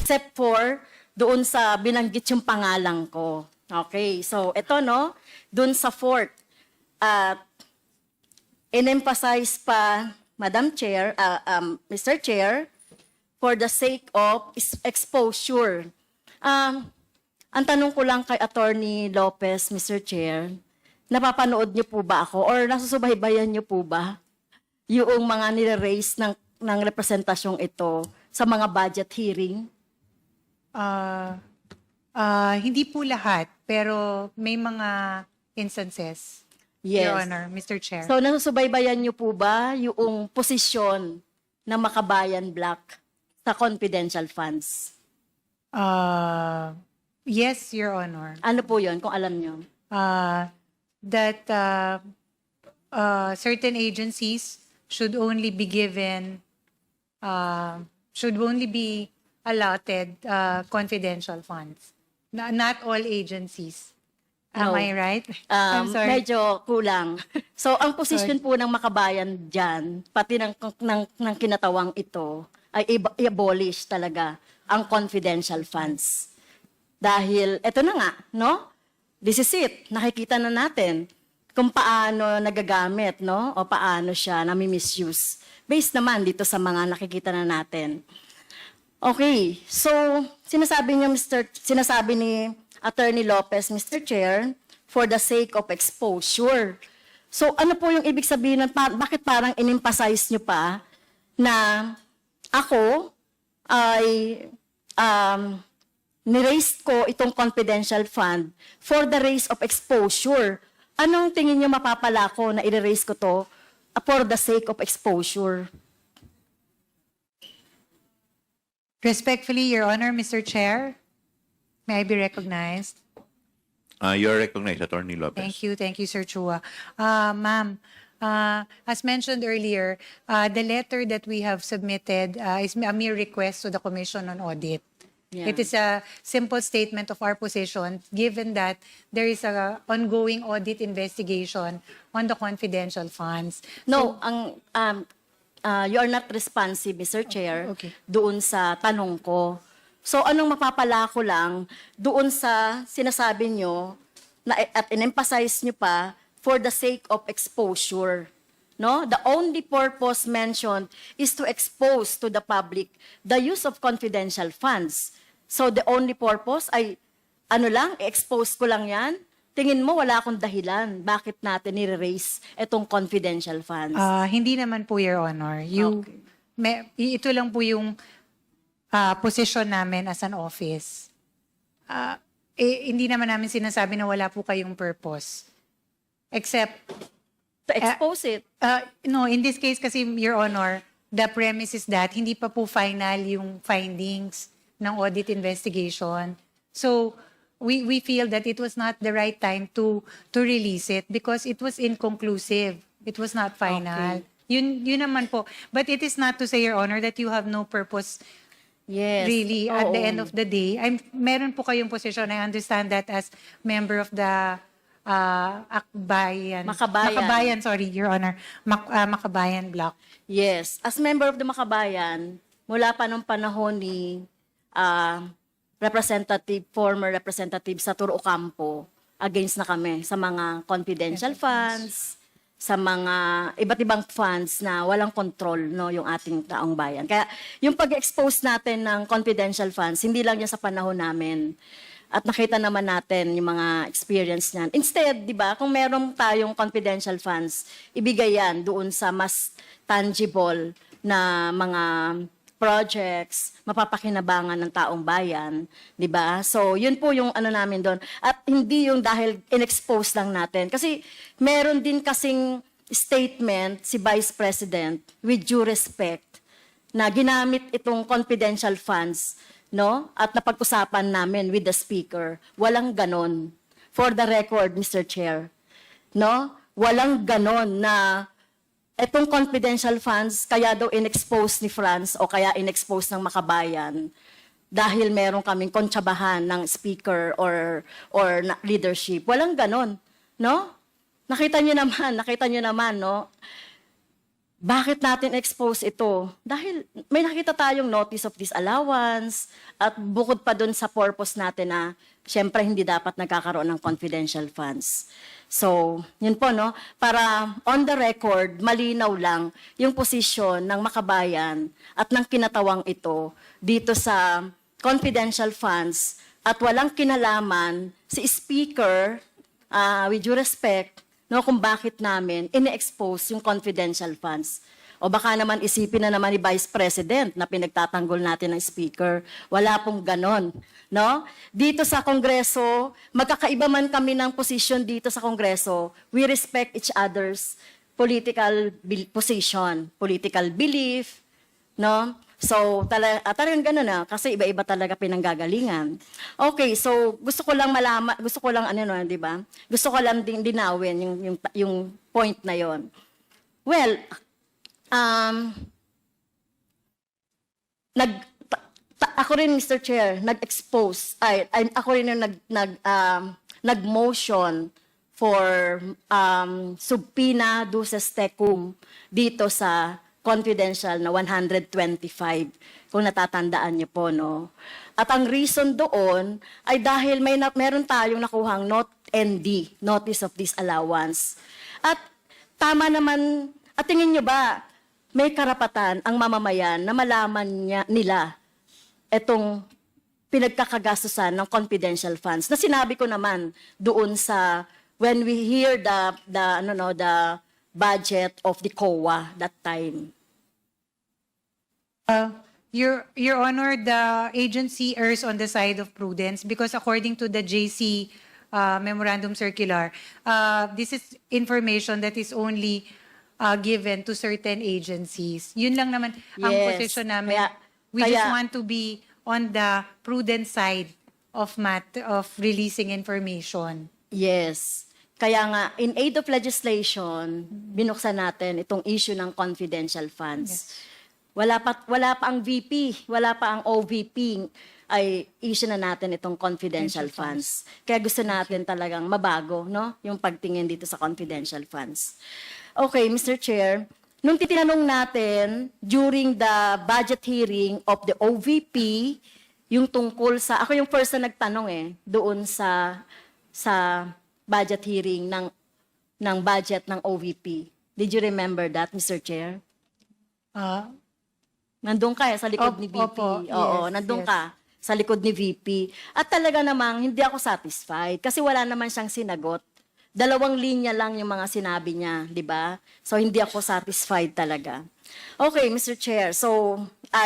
except for doon sa binanggit yung pangalan ko. Okay, so ito no, doon sa fourth, at in-emphasize pa, Madam Chair, Mr. Chair, for the sake of exposure. Ang tanong ko lang kay Attorney Lopez, Mr. Chair, napapanood niyo po ba ako or nasusubaybayan niyo po ba yung mga nire-raise ng representasyong ito sa mga budget hearing? Hindi po lahat, pero may mga instances, Yes. Your Honor, Mr. Chair. So nasusubaybayan niyo po ba yung posisyon ng Makabayan Black sa confidential funds? Yes, Your Honor. Ano po yun, kung alam niyo? That certain agencies should only be given, should only be allotted confidential funds. Not all agencies. Am No. I right? I'm sorry. Medyo kulang. So, ang posisyon po ng Makabayan dyan, pati ng kinatawang ito, ay i-abolish talaga ang confidential funds. Dahil, eto na nga, no? This is it. Nakikita na natin kung paano nagagamit, no? O paano siya nami-misuse. Based naman dito sa mga nakikita na natin. Okay, so sinasabi ni Attorney Lopez, Mr. Chair, for the sake of exposure. So ano po yung ibig sabihin ng bakit parang in-emphasize nyo pa na ako ay ni-raise ko itong confidential fund for the raise of exposure. Anong tingin nyo mapapala ko na i-raise ko to for the sake of exposure? Respectfully, Your Honor, Mr. Chair, may I be recognized? You're recognized, Attorney Lopez. Thank you, Sir Chua. Ma'am, as mentioned earlier, the letter that we have submitted is a mere request to the Commission on Audit. Yeah. It is a simple statement of our position, given that there is a ongoing audit investigation on the confidential funds. No, you are not responsive, Mr. Chair, Okay. doon sa tanong ko. So anong mapapala ko lang doon sa sinasabi nyo na, at in-emphasize nyo pa for the sake of exposure. No? The only purpose mentioned is to expose to the public the use of confidential funds. So the only purpose ay expose ko lang yan. Tingin mo wala akong dahilan bakit natin nire-raise itong confidential funds. Hindi naman po, Your Honor. Ito lang po yung position namin as an office. Hindi naman namin sinasabi na wala po kayong purpose. Except, To expose it. no, in this case kasi, Your Honor, the premise is that hindi pa po final yung findings ng audit investigation. So, we feel that it was not the right time to release it because it was inconclusive. It was not final. Okay. Yun naman po. But it is not to say, Your Honor, that you have no purpose. Yes. Really, at the Oo. end of the day, meron po kayong position. I understand that as member of the Makabayan. Sorry, Your Honor. Makabayan Block. Yes. As member of the Makabayan, mula pa nung panahon ni former representative sa Turo Ocampo, against na kami sa mga confidential funds, sa mga iba't ibang funds na walang control, no, yung ating taong bayan. Kaya yung pag-expose natin ng confidential funds, hindi lang yan sa panahon namin. At nakita naman natin yung mga experience niyan. Instead, di ba, kung meron tayong confidential funds, ibigay yan doon sa mas tangible na mga projects, mapapakinabangan ng taong bayan, di ba? So, yun po yung ano namin doon. At hindi yung dahil in-expose lang natin. Kasi meron din kasing statement si Vice President with due respect na ginamit itong confidential funds, no? At napag-usapan namin with the speaker. Walang ganon. For the record, Mr. Chair, no? Walang ganon na etong confidential funds, kaya daw in-expose ni France o kaya in-expose ng Makabayan dahil meron kaming kontsabahan ng speaker or leadership. Walang ganon, no? Nakita niyo naman, no? bakit natin expose ito? Dahil may nakita tayong notice of disallowance at bukod pa dun sa purpose natin na syempre hindi dapat nagkakaroon ng confidential funds. So, yun po, no? Para on the record, malinaw lang yung posisyon ng Makabayan at ng kinatawang ito dito sa confidential funds at walang kinalaman si Speaker, with due respect, no, kung bakit namin ine-expose yung confidential funds. O baka naman isipin na naman ni Vice President na pinagtatanggol natin ng Speaker. Wala pong ganon. No? Dito sa Kongreso, magkakaiba man kami ng position dito sa Kongreso, we respect each other's political position, political belief, no? So, talagang ganun na, kasi iba-iba talaga pinanggagalingan. Okay, so gusto ko lang malaman, gusto ko lang di ba? Gusto ko lang din linawin yung point na yon. Well, ako rin, Mr. Chair, ako rin yung nag-motion for subpoena duces tecum dito sa confidential na 125, kung natatandaan niyo po, no? At ang reason doon ay dahil meron tayong nakuhang ND, Notice of Disallowance. At tama naman, at tingin niyo ba, may karapatan ang mamamayan na malaman nila itong pinagkakagastusan ng confidential funds. Na sinabi ko naman doon sa, when we hear the budget of the COA that time. Your Honor, the agency errs on the side of prudence because according to the JC Memorandum Circular, this is information that is only given to certain agencies. Yun lang naman ang Yes. position namin. We just want to be on the prudent side of releasing information. Yes. Kaya nga, in aid of legislation, binuksan natin itong issue ng confidential funds. Wala pa ang VP, wala pa ang OVP, ay issue na natin itong confidential funds. Kaya gusto natin talagang mabago, no? Yung pagtingin dito sa confidential funds. Okay, Mr. Chair, nung titinanong natin during the budget hearing of the OVP, yung tungkol sa, ako yung first na nagtanong doon sa budget hearing ng budget ng OVP. Did you remember that, Mr. Chair? Nandun ka sa likod ni VP. Opo, Oo, yes, nandun yes. ka sa likod ni VP. At talaga namang hindi ako satisfied kasi wala naman siyang sinagot. 2 linya lang yung mga sinabi niya, di ba? So, hindi ako satisfied talaga. Okay, Mr. Chair. So,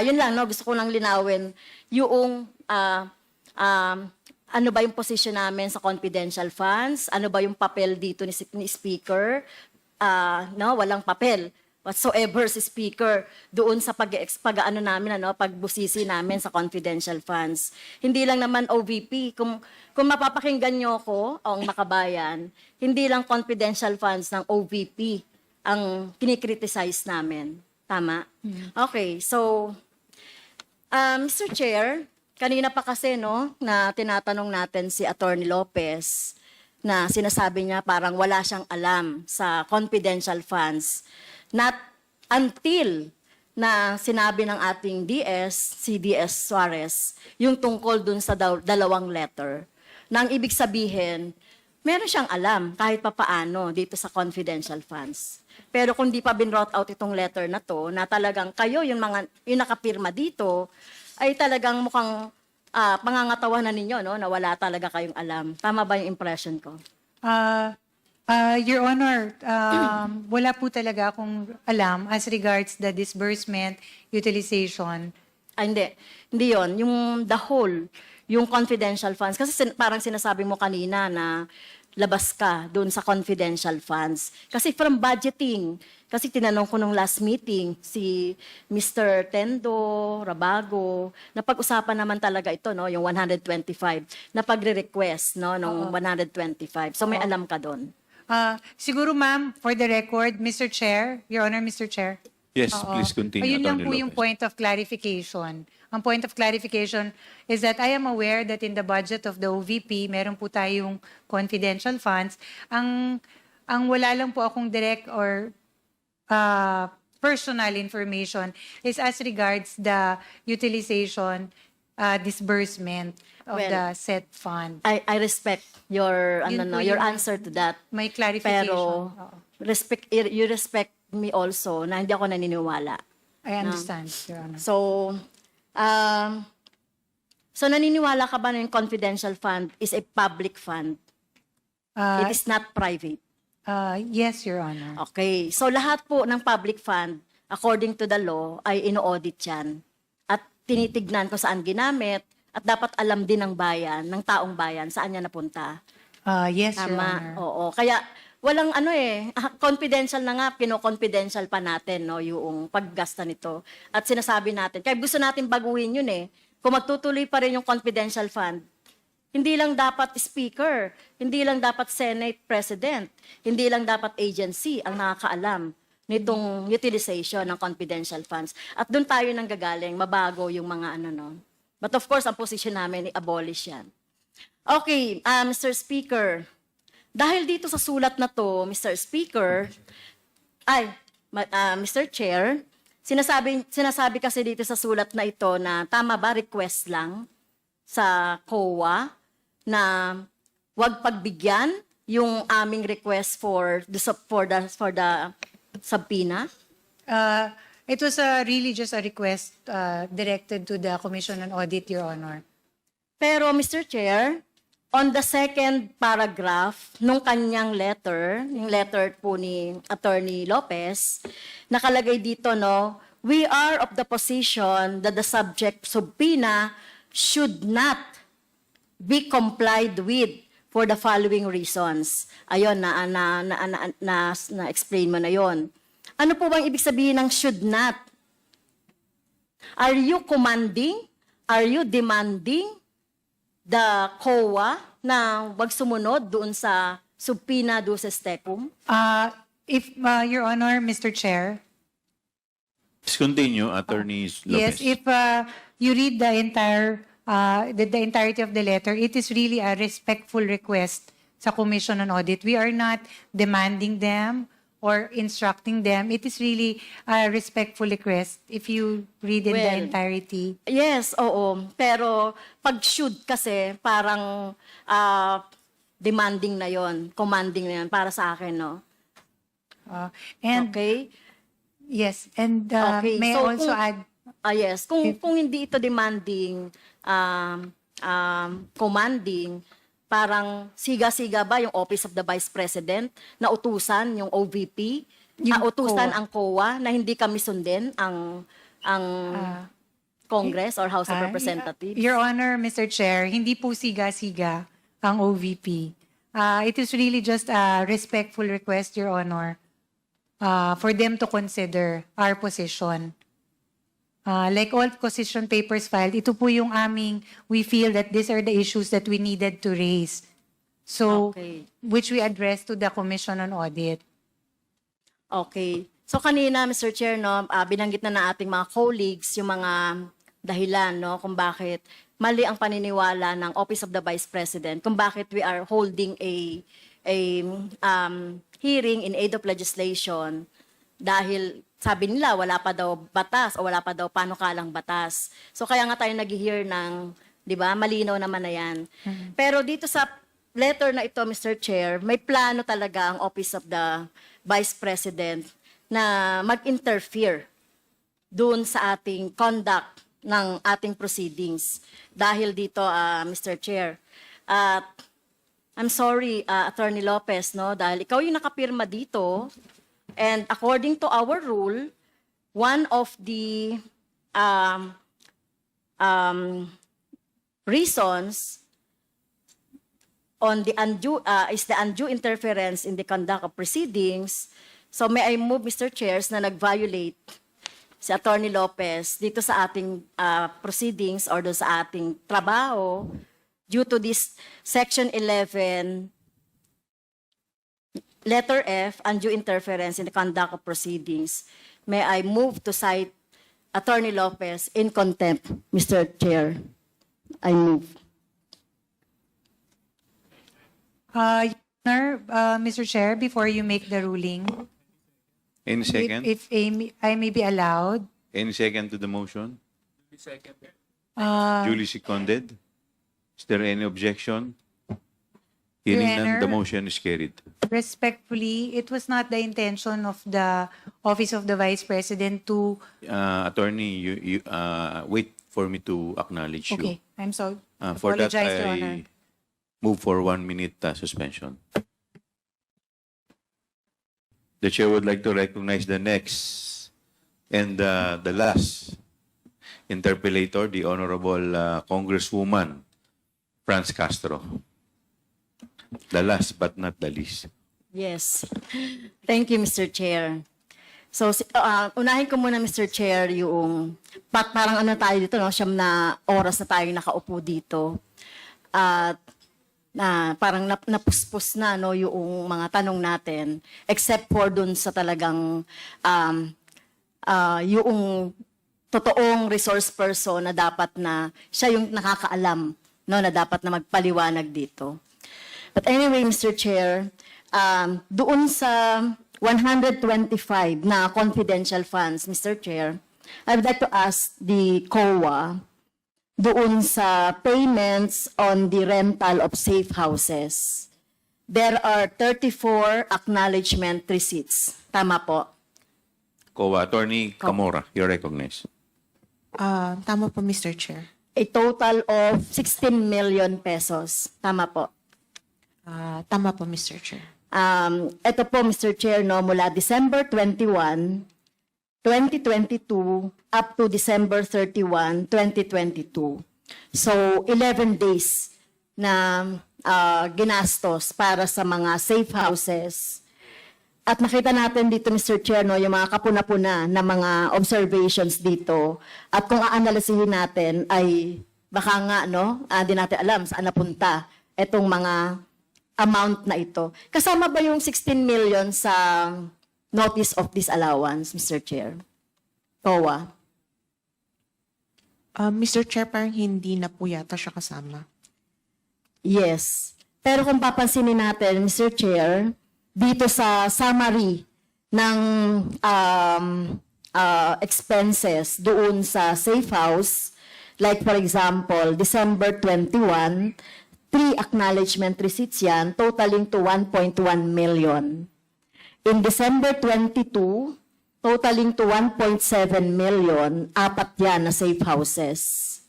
yun lang, no? Gusto ko lang linawin yung ano ba yung position namin sa confidential funds? Ano ba yung papel dito ni Speaker? No, walang papel whatsoever si Speaker doon sa pag-ano namin, pagbusisi namin sa confidential funds. Hindi lang naman OVP. Kung mapapakinggan nyo ko, ang Makabayan, hindi lang confidential funds ng OVP ang kinikriticize namin. Tama? Okay, so, Mr. Chair, kanina pa kasi, na tinatanong natin si Attorney Lopez na sinasabi niya parang wala siyang alam sa confidential funds. Not until na sinabi ng ating si DS Suarez, yung tungkol dun sa 2 letter. Nang ibig sabihin, meron siyang alam kahit papaano dito sa confidential funds. Pero kung di pa binrought out itong letter na to, na talagang kayo yung nakapirma dito, ay talagang mukhang pangangatawanan ninyo, na wala talaga kayong alam. Tama ba yung impression ko? Your Honor, wala po talaga akong alam as regards the disbursement, utilization. Hindi. Hindi yun. Yung the whole, yung confidential funds. Kasi parang sinasabi mo kanina na labas ka doon sa confidential funds. Kasi from budgeting, kasi tinanong ko nung last meeting, si Mr. Tendo, Rabago, napag-usapan naman talaga ito, yung 125, na pagre-request, nung 125. So may alam ka doon. Siguro ma'am, for the record, Mr. Chair, Your Honor, Mr. Chair. Yes, Oo. please continue, Ayun lang Attorney po yung Lopez. point of clarification. Ang point of clarification is that I am aware that in the budget of the OVP, meron po tayong confidential funds. Ang wala lang po akong direct or personal information is as regards the utilization, disbursement of Well, the set fund. I respect your Yun po your yung- answer to that. May clarification. Pero Oo. you respect me also na hindi ako naniniwala. I understand, Your Honor. So, so naniniwala ka ba na yung confidential fund is a public fund? It is not private. Yes, Your Honor. Okay. So lahat po ng public fund, according to the law, ay ino-audit yan. At tinitignan kung saan ginamit at dapat alam din ng bayan, ng taong bayan, saan niya napunta. Yes, Your Tama. Honor. Oo. Kaya walang confidential na nga, kino-confidential pa natin no, yung paggasta nito. At sinasabi natin, kaya gusto natin baguhin yun eh. Kung magtutuloy pa rin yung confidential fund, hindi lang dapat speaker, hindi lang dapat Senate President, hindi lang dapat agency ang nakakaalam nitong utilization ng confidential funds. At doon tayo nang gagaling, mabago yung mga no. But of course, ang position namin, i-abolish yan. Okay, Mr. Speaker, dahil dito sa sulat na to, Mr. Speaker, Mr. Chair, sinasabi kasi dito sa sulat na ito na tama ba, request lang sa COA na wag pagbigyan yung aming request for the subpoena. It was really just a request directed to the Commission on Audit, Your Honor. Pero Mr. Chair, on the second paragraph nung kanyang letter, yung letter po ni Attorney Lopez, nakalagay dito no, we are of the position that the subject subpoena should not be complied with for the following reasons. Ayun, na-explain mo na yon. Ano po bang ibig sabihin ng should not? Are you commanding? Are you demanding the COA na wag sumunod doon sa subpoena duces tecum? If, Your Honor, Mr. Chair, Please continue, Attorney yes, Lopez. if you read the entirety of the letter, it is really a respectful request sa Commission on Audit. We are not demanding them or instructing them. It is really a respectful request if you read in the Well, entirety. Yes, oo. Pero pag should kasi parang demanding na yon, commanding na yon para sa akin, no? And Okay? yes, and Okay, may I so also kung- add, Yes, kung hindi ito demanding, commanding, parang siga-siga ba yung Office of the Vice President na utusan yung OVP, Yung utusan COA. ang COA na hindi kami sundin ang Congress or House of Representatives? Your Honor, Mr. Chair, hindi po siga-siga ang OVP. It is really just a respectful request, Your Honor, for them to consider our position. Like all position papers filed, ito po yung we feel that these are the issues that we needed to raise. So, Okay. which we addressed to the Commission on Audit. Okay. So kanina, Mr. Chair, no, binanggit na ating mga colleagues yung mga dahilan no, kung bakit mali ang paniniwala ng Office of the Vice President, kung bakit we are holding a hearing in aid of legislation dahil sabi nila wala pa daw batas o wala pa daw panukalang batas. So kaya nga tayo nag-hear ng, 'di ba? Malinaw naman na 'yan. Pero dito sa letter na ito, Mr. Chair, may plano talaga ang Office of the Vice President na mag-interfere doon sa ating conduct ng ating proceedings. Dahil dito, Mr. Chair, at I'm sorry, Attorney Lopez, no, dahil ikaw yung nakapirma dito, and according to our rule, one of the reasons on the undue is the undue interference in the conduct of proceedings. So may I move, Mr. Chairs, na nag-violate si Attorney Lopez dito sa ating proceedings or doon sa ating trabaho due to this Section 11, letter F, undue interference in the conduct of proceedings. May I move to cite Attorney Lopez in contempt, Mr. Chair? I move. Your Honor, Mr. Chair, before you make the ruling, Any second? If I may be allowed. Any second to the motion? Uh, Duly seconded. Is there any objection? Your Hearing none, the Honor. motion is carried. Respectfully, it was not the intention of the Office of the Vice President to... Attorney, you wait for me to acknowledge you. Okay, I'm sorry. For that, Apologize, Your Honor. I move for 1 minute suspension. The chair would like to recognize the next and the last interpellator, the Honorable Congresswoman Franz Castro. The last but not the least. Yes. Thank you, Mr. Chair. So, unahin ko muna, Mr. Chair, yung parang ano tayo dito, no? 9 na oras na tayo nakaupo dito. At parang napuspos na no, yung mga tanong natin, except for dun sa talagang yung totoong resource person na dapat na siya yung nakakaalam no, na dapat na magpaliwanag dito. But anyway, Mr. Chair, doon sa 125 na confidential funds, Mr. Chair, I would like to ask the COA doon sa payments on the rental of safe houses. There are 34 acknowledgement receipts. Tama po? COA, Attorney Camora, you're recognized. Tama po, Mr. Chair. A total of 16 million pesos. Tama po? Tama po, Mr. Chair. Ito po, Mr. Chair, no, mula December 21, 2022 up to December 31, 2022. So, 11 days na ginastos para sa mga safe houses. At nakita natin dito, Mr. Chair, no, yung mga kapuna-puna na mga observations dito. At kung aanalisihin natin ay baka nga, no, di natin alam saan napunta itong mga amount na ito. Kasama ba yung 16 million sa notice of disallowance, Mr. Chair? COA. Mr. Chair, parang hindi na po yata siya kasama. Yes. Pero kung papansinin natin, Mr. Chair, dito sa summary ng expenses doon sa safe house, like for example, December 21, 3 acknowledgement receipts yan, totaling to 1.1 million. In December 22, totaling to 1.7 million, 4 yan na safe houses.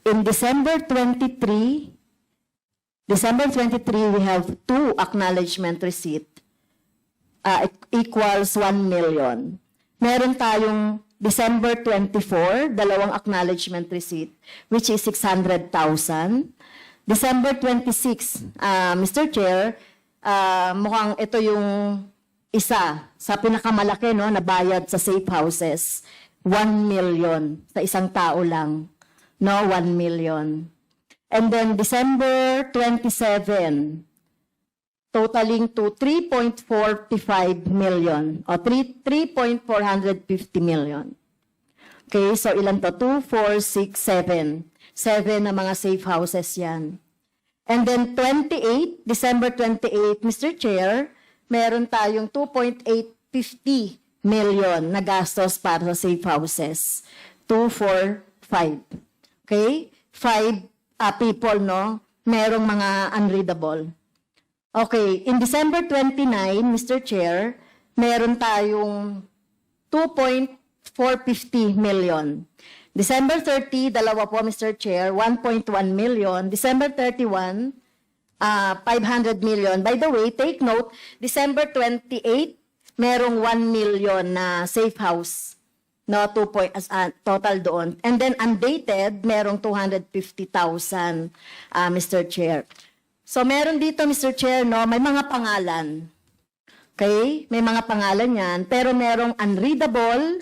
In December 23, we have 2 acknowledgement receipt, equals 1 million. Meron tayong December 24, 2 acknowledgement receipt, which is 600,000. December 26, Mr. Chair, mukhang ito yung isa sa pinakamalaki no, na bayad sa safe houses, 1 million sa isang tao lang. No, 1 million. And then December 27, totaling to 3.45 million o 3.450 million. Okay, so ilan to? 2, 4, 6, 7. 7 na mga safe houses yan. And then 28, December 28, Mr. Chair, meron tayong 2.850 million na gastos para sa safe houses. 2, 4, 5. Okay? 5 people, no? Merong mga unreadable. Okay, in December 29, Mr. Chair, meron tayong 2.450 million. December 30, 2 po, Mr. Chair, 1.1 million. December 31, 500 million. By the way, take note, December 28, merong 1 million na safe house. No, 2 total doon. And then undated, merong 250,000, Mr. Chair. So meron dito, Mr. Chair, no, may mga pangalan. Okay? May mga pangalan yan. Pero merong unreadable,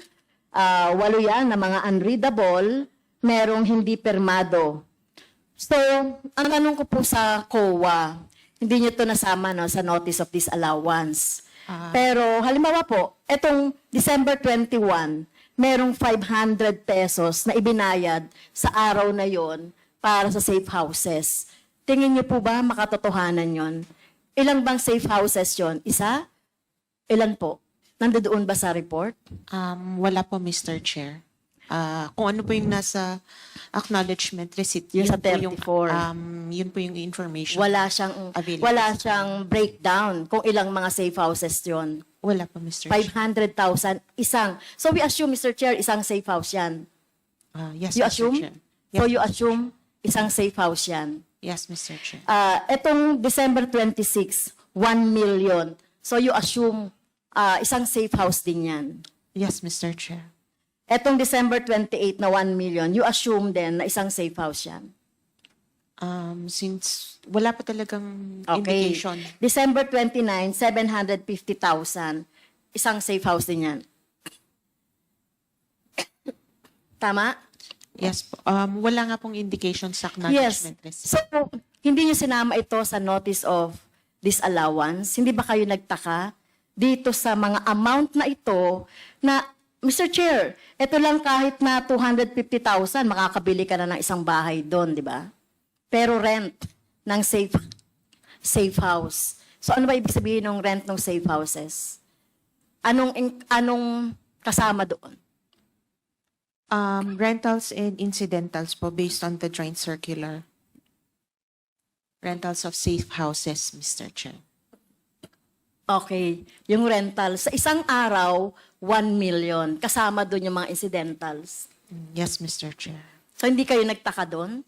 8 yan na mga unreadable, merong hindi permado. So, ang tanong ko po sa COA, hindi nyo ito nasama no, sa notice of disallowance. Pero halimbawa po, etong December 21, merong 500 pesos na ibinayad sa araw na yon para sa safe houses. Tingin niyo po ba makatotohanan yon? Ilang bang safe houses yon? Isa? Ilan po? Nandoon ba sa report? Wala po, Mr. Chair. Kung ano po yung nasa acknowledgement receipt, Yung sa po yung, 34. yun po yung information. Available. Wala siyang breakdown kung ilang mga safe houses yon. Wala po, Mr. Chair. 500,000 isang. So we assume, Mr. Chair, isang safe house yan. Yes, You Mr. assume? Chair. So you assume isang safe house yan. Yes, Mr. Chair. Etong December 26, 1 million. So you assume isang safe house din yan. Yes, Mr. Chair. Etong December 28 na 1 million, you assume din na isang safe house yan. Since wala pa talagang Okay. indication. December 29, 750,000. Isang safe house din yan. Tama? Yes po. Wala nga pong indication sa Yes. acknowledgement receipt. So, hindi niyo sinama ito sa notice of disallowance? Hindi ba kayo nagtaka dito sa mga amount na ito na, Mr. Chair, ito lang kahit na 250,000, makakabili ka na ng isang bahay doon, di ba? Pero rent ng safe house. So, ano ba ibig sabihin ng rent ng safe houses? Anong kasama doon? Rentals and incidentals po based on the joint circular. Rentals of safe houses, Mr. Chair. Okay, yung rental. Sa isang araw, 1 million. Kasama doon yung mga incidentals. Yes, Mr. Chair. So, hindi kayo nagtaka doon?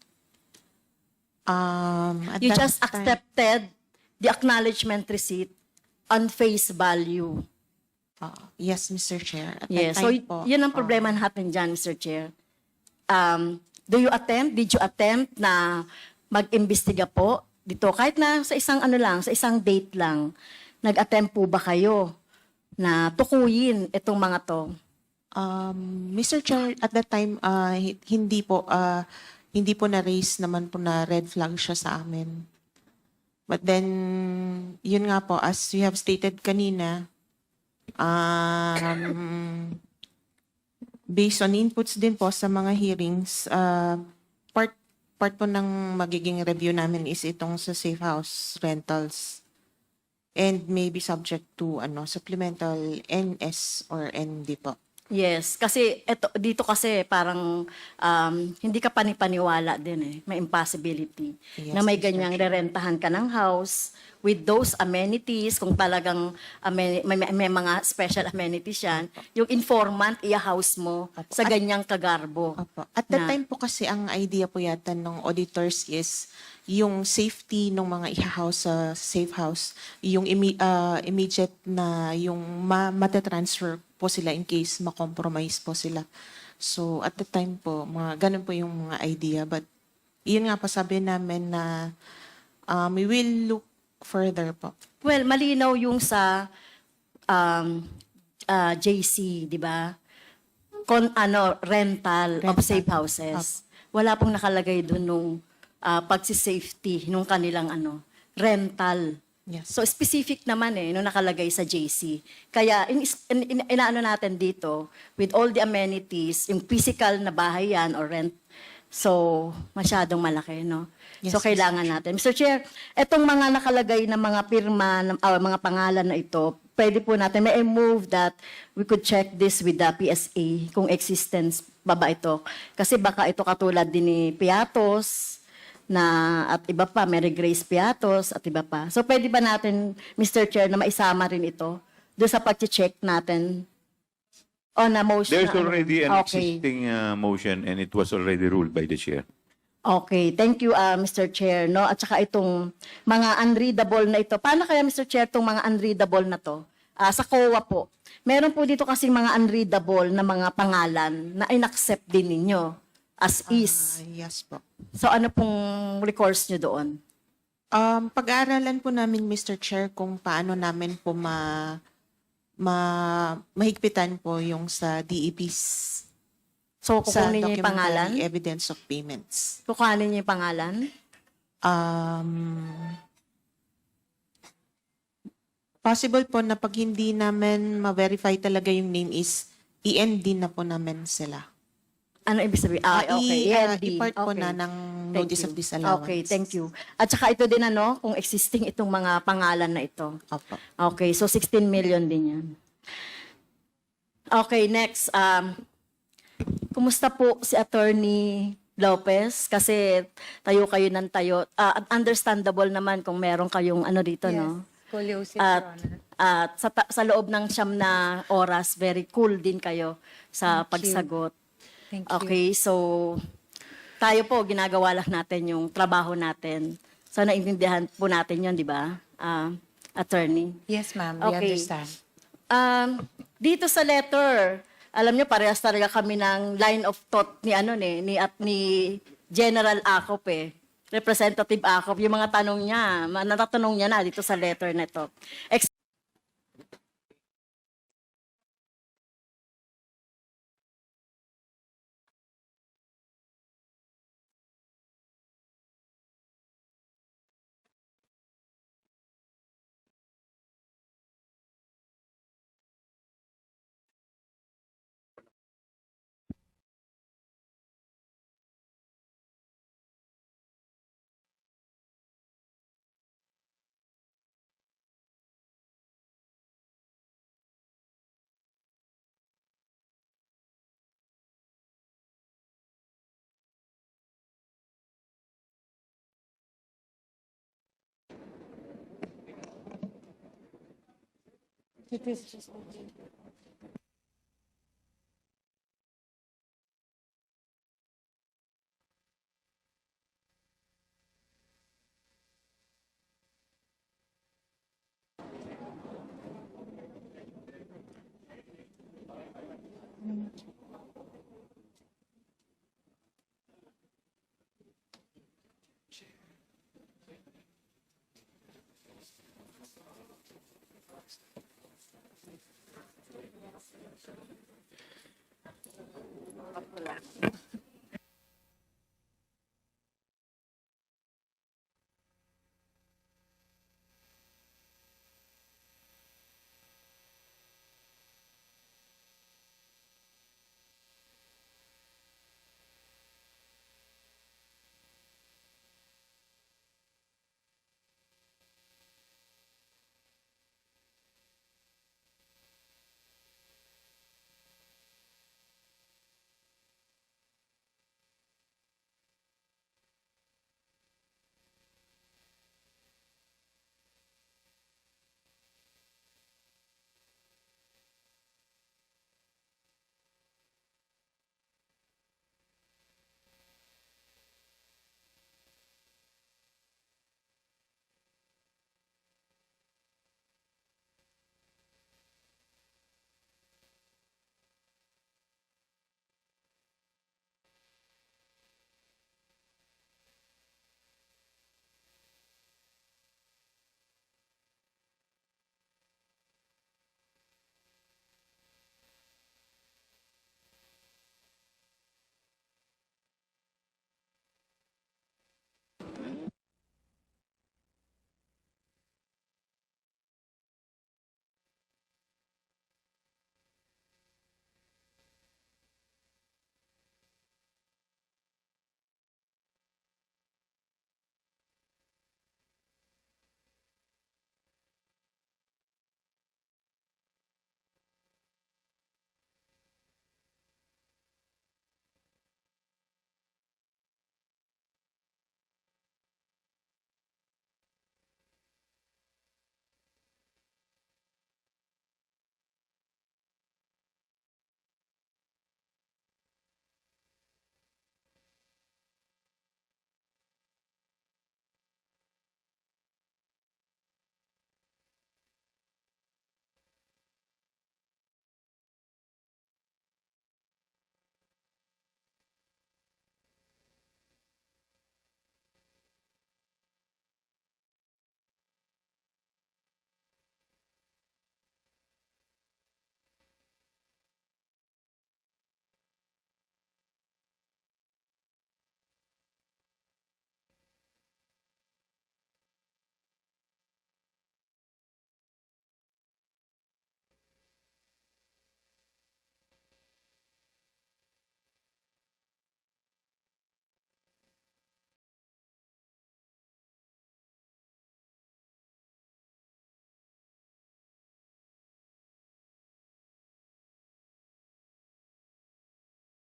At You that just time- accepted the acknowledgement receipt on face value. Yes, Mr. Chair. At Yes, that so time po, yun ang problema natin dyan, Mr. Chair. Did you attempt na mag-imbestiga po dito? Kahit na sa isang sa isang date lang, nag-attempt po ba kayo na tukuyin itong mga to? Mr. Chair, at that time, hindi po na-raise naman po na red flag siya sa amin. But then, yun nga po, as you have stated kanina, based on inputs din po sa mga hearings, part po ng magiging review namin is itong sa safe house rentals and maybe subject to supplemental NS or ND po. Yes, kasi dito kasi parang hindi ka panipaniwala din eh. May impossibility Yes, na may Mr. ganyang Chair. rerentahan ka ng house with those amenities, kung talagang may mga special amenities yan, yung informant i-house mo Apo. sa ganyang kagarbo. Opo. At that Na- time po kasi ang idea po yata ng auditors is yung safety ng mga iha-house sa safe house, yung immediate na yung matatransfer po sila in case ma-compromise po sila. So at the time po, ganun po yung mga idea. But yun nga po sabi namin na we will look further po. Well, malinaw yung sa JC, di ba? Rental of Rental. safe houses. Wala pong nakalagay doon nung pagsisafety nung kanilang rental. Yes. So specific naman nung nakalagay sa JC. Kaya inaano natin dito with all the amenities, yung physical na bahay yan or rent. So masyadong malaki, no? Yes, So kailangan natin. Mr. Chair, etong mga nakalagay na mga pirma, mga pangalan na ito, pwede po natin, may I move that we could check this with the PSA kung existence ba ito. Kasi baka ito katulad din ni Piatos, at iba pa, Mary Grace Piatos, at iba pa. So pwede ba natin, Mr. Chair, na maisama rin ito doon sa pag-check natin on a motion? There's na already an Okay. existing motion and it was already ruled by the chair. Okay, thank you, Mr. Chair. No? At saka itong mga unreadable na ito. Paano kaya, Mr. Chair, itong mga unreadable na to? Sa COA po. Meron po dito kasing mga unreadable na mga pangalan na in-accept din ninyo as is. Yes po. So ano pong recourse nyo doon? Pag-aaralan po namin, Mr. Chair, kung paano namin po mahigpitan po yung sa DEPs. So Sa kukunin nyo yung pangalan? documentary evidence of payments. Kukunin nyo yung pangalan? Possible po na pag hindi namin ma-verify talaga yung name is i-end na po namin sila. Ano ibig sabihin? Okay. END. I-part po Okay. na ng Thank notice you. of disallowance. Okay, thank you. At saka ito din kung existing itong mga pangalan na ito. Opo. Okay, so 16 million din yan. Okay, next. Kumusta po si Attorney Lopez? Kasi tayo kayo ng tayo. Understandable naman kung meron kayong ano dito, no? Scoliosis, At, Your Honor. at sa loob ng 9 na oras, very cool din kayo sa Thank you. pagsagot. Thank you. Okay, so tayo po, ginagawa lang natin yung trabaho natin. So naintindihan po natin yun, di ba, Attorney? Yes, ma'am. We Okay. understand. Dito sa letter, alam nyo, parehas talaga kami ng line of thought ni ni General Acop Representative Acop, yung mga tanong niya, natatanong niya na dito sa letter na to.